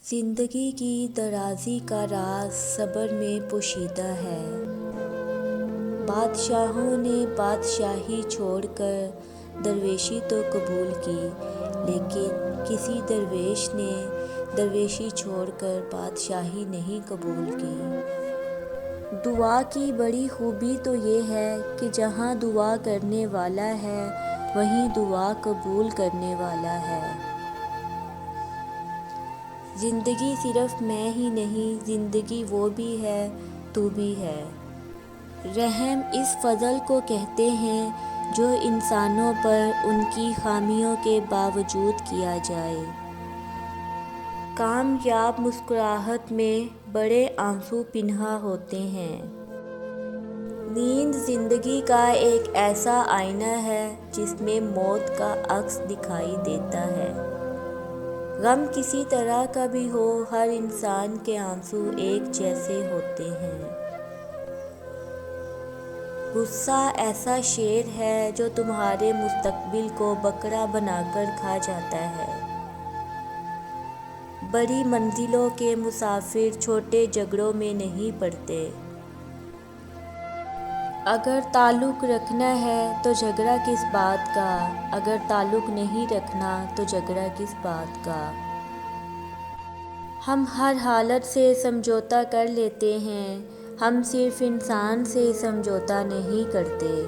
زندگی کی درازی کا راز صبر میں پوشیدہ ہے۔ بادشاہوں نے بادشاہی چھوڑ کر درویشی تو قبول کی، لیکن کسی درویش نے درویشی چھوڑ کر بادشاہی نہیں قبول کی۔ دعا کی بڑی خوبی تو یہ ہے کہ جہاں دعا کرنے والا ہے وہیں دعا قبول کرنے والا ہے۔ زندگی صرف میں ہی نہیں، زندگی وہ بھی ہے، تو بھی ہے۔ رحم اس فضل کو کہتے ہیں جو انسانوں پر ان کی خامیوں کے باوجود کیا جائے۔ کامیاب مسکراہٹ میں بڑے آنسو پنہاں ہوتے ہیں۔ نیند زندگی کا ایک ایسا آئینہ ہے جس میں موت کا عکس دکھائی دیتا ہے۔ غم کسی طرح کا بھی ہو، ہر انسان کے آنسو ایک جیسے ہوتے ہیں۔ غصہ ایسا شیر ہے جو تمہارے مستقبل کو بکرا بنا کر کھا جاتا ہے۔ بڑی منزلوں کے مسافر چھوٹے جھگڑوں میں نہیں پڑتے۔ اگر تعلق رکھنا ہے تو جھگڑا کس بات کا، اگر تعلق نہیں رکھنا تو جھگڑا کس بات کا۔ ہم ہر حالت سے سمجھوتہ کر لیتے ہیں، ہم صرف انسان سے سمجھوتہ نہیں کرتے۔